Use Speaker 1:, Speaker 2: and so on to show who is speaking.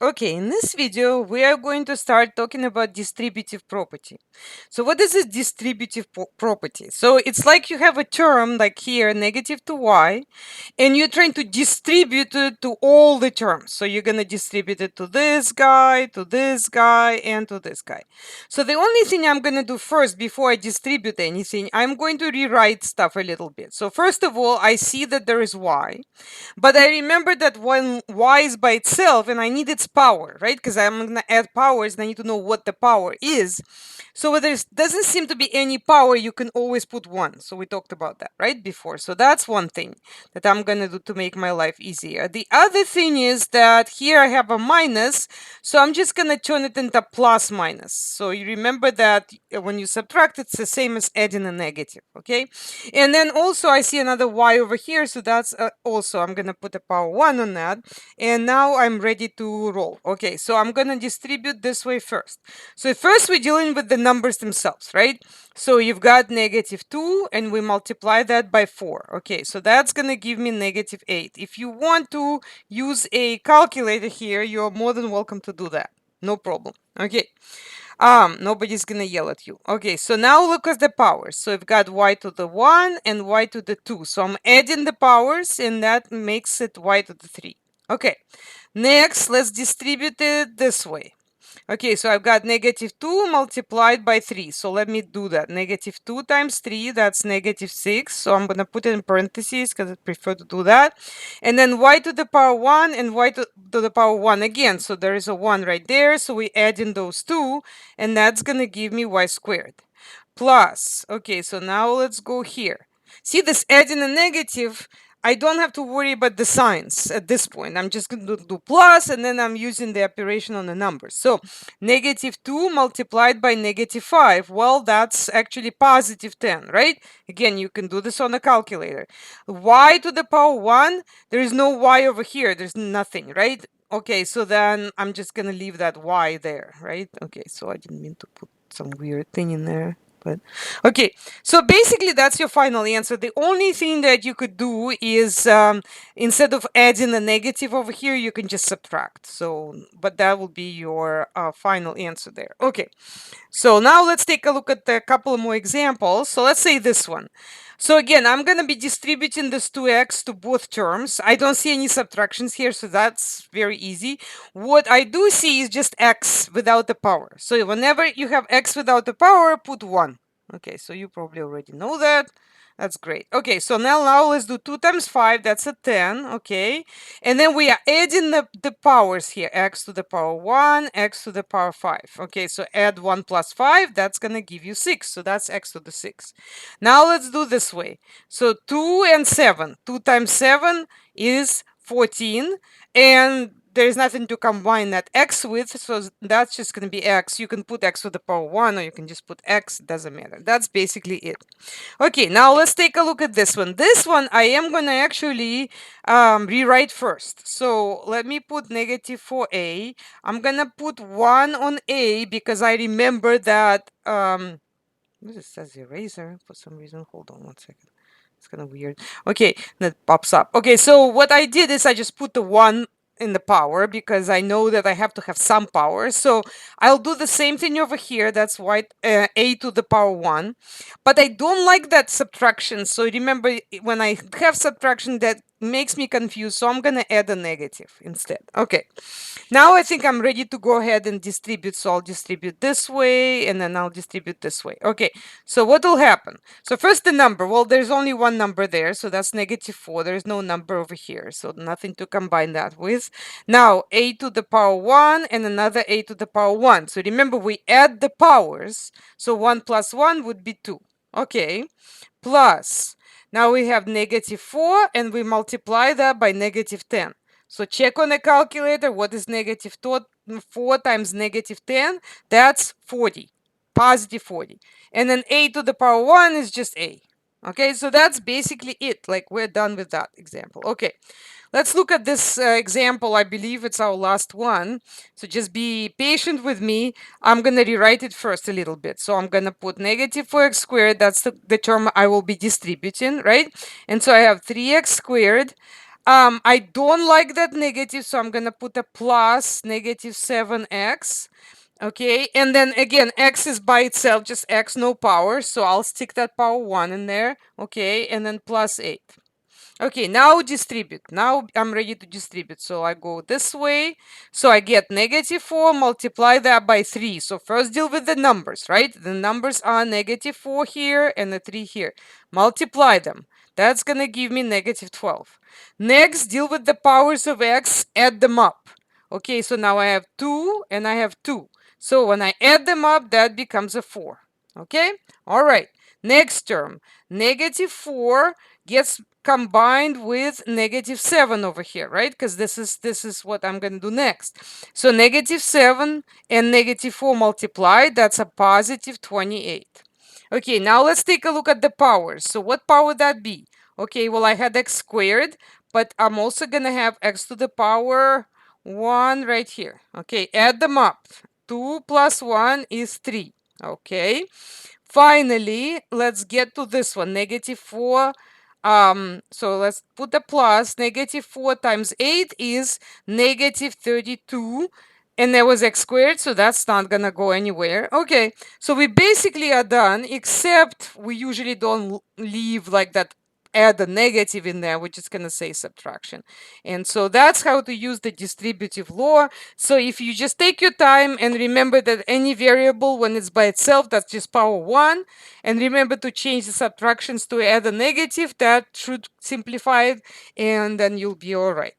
Speaker 1: Okay, in this video, we are going to start talking about distributive property. So what is a distributive property? So it's like you have a term like here, negative to y, and you're trying to distribute it to all the terms. So you're going to distribute it to this guy, to this guy, and to this guy. So the only thing I'm going to do first before I distribute anything, I'm going to rewrite stuff a little bit. So first of all, I see that there is y. But I remember that when y is by itself and I need its power, right? Because I'm going to add powers and I need to know what the power is. So when there doesn't seem to be any power, you can always put 1. So we talked about that, right, before. So that's one thing that I'm going to do to make my life easier. The other thing is that here I have a minus, so I'm just going to turn it into plus minus. So you remember that when you subtract, it's the same as adding a negative, okay? And then also I see another y over here, so that's also, I'm going to put a power 1 on that. And now I'm ready to roll. Okay, so I'm going to distribute this way first. So first we're dealing with the numbers themselves, right? So you've got negative 2 and we multiply that by 4. Okay, so that's going to give me negative 8. If you want to use a calculator here, you're more than welcome to do that. No problem. Okay. Nobody's gonna yell at you. Okay, so now look at the powers. So we've got y to the 1 and y to the 2. So I'm adding the powers and that makes it y to the 3. Okay, next let's distribute it this way. Okay, so I've got negative 2 multiplied by 3. So let me do that. Negative 2 times 3, that's negative 6. So I'm going to put it in parentheses because I prefer to do that. And then y to the power 1 and y to the power 1 again. So there is a 1 right there. So we add in those two, and that's going to give me y squared. Plus, okay, so now let's go here. See this adding a negative, I don't have to worry about the signs at this point. I'm just going to do plus, and then I'm using the operation on the numbers. So negative 2 multiplied by negative 5. Well, that's actually positive 10, right? Again, you can do this on a calculator. Y to the power 1, there is no y over here. There's nothing, right? Okay, so then I'm just going to leave that y there, right? Okay, so I didn't mean to put some weird thing in there. But okay, so basically that's your final answer. The only thing that you could do is instead of adding a negative over here, you can just subtract. So, but that will be your final answer there. Okay, so now let's take a look at a couple more examples. So let's say this one. So again, I'm going to be distributing this 2x to both terms. I don't see any subtractions here, so that's very easy. What I do see is just x without the power. So whenever you have x without the power, put 1. Okay, so you probably already know that. That's great. Okay, so now let's do 2 times 5. That's a 10. Okay, and then we are adding the powers here. X to the power 1, x to the power 5. Okay, so add 1 plus 5. That's going to give you 6. So that's x to the 6. Now let's do this way. So 2 and 7. 2 times 7 is 14. And there's nothing to combine that x with, so that's just going to be x. You can put x to the power 1 or you can just put x, it doesn't matter. That's basically it. Okay, now let's take a look at this one. This one I am going to actually rewrite first. So let me put negative for a. I'm going to put 1 on a because I remember that, this says eraser for some reason. Hold on one second. It's kind of weird. Okay, that pops up. Okay, so what I did is I just put the 1 in the power because I know that I have to have some power. So I'll do the same thing over here. That's why a to the power 1. But I don't like that subtraction. So remember, when I have subtraction, that makes me confused. So I'm going to add a negative instead. Okay. Now I think I'm ready to go ahead and distribute. So I'll distribute this way and then I'll distribute this way. Okay, so what will happen? So first the number. Well, there's only one number there. So that's negative 4. There's no number over here. So nothing to combine that with. Now a to the power 1 and another a to the power 1. So remember, we add the powers. So 1 plus 1 would be 2. Okay, plus. Now we have negative 4 and we multiply that by negative 10. So check on the calculator. What is negative 4 times negative 10? That's 40. Positive 40. And then a to the power 1 is just a. Okay, so that's basically it. Like, we're done with that example. Okay, let's look at this example. I believe it's our last one. So just be patient with me. I'm going to rewrite it first a little bit. So I'm going to put negative 4x squared. That's the term I will be distributing, right? And so I have 3x squared I don't like that negative, so I'm gonna put a plus negative 7x. Okay, and then again, x is by itself, just x, no power, so I'll stick that power 1 in there. Okay, and then plus 8. Okay, now distribute. Now I'm ready to distribute. So I go this way. So I get negative 4, multiply that by 3. So first deal with the numbers, right? The numbers are negative 4 here and the 3 here. Multiply them. That's going to give me negative 12. Next, deal with the powers of x, add them up. Okay, so now I have 2 and I have 2. So when I add them up, that becomes a 4. Okay, all right. Next term, negative 4 gets combined with negative 7 over here, right? Because this is what I'm going to do next. So negative 7 and negative 4 multiplied, that's a positive 28. Okay, now let's take a look at the powers. So what power would that be? Okay, well, I had x squared, but I'm also going to have x to the power 1 right here. Okay, add them up. 2 plus 1 is 3. Okay. Finally, let's get to this one, negative 4. So let's put a plus. Negative 4 times 8 is negative 32. And there was x squared, so that's not going to go anywhere. Okay, so we basically are done, except we usually don't leave like that, add a negative in there, which is going to say subtraction. And so that's how to use the distributive law. So if you just take your time and remember that any variable, when it's by itself, that's just power 1. And remember to change the subtractions to add a negative, that should simplify it, and then you'll be all right.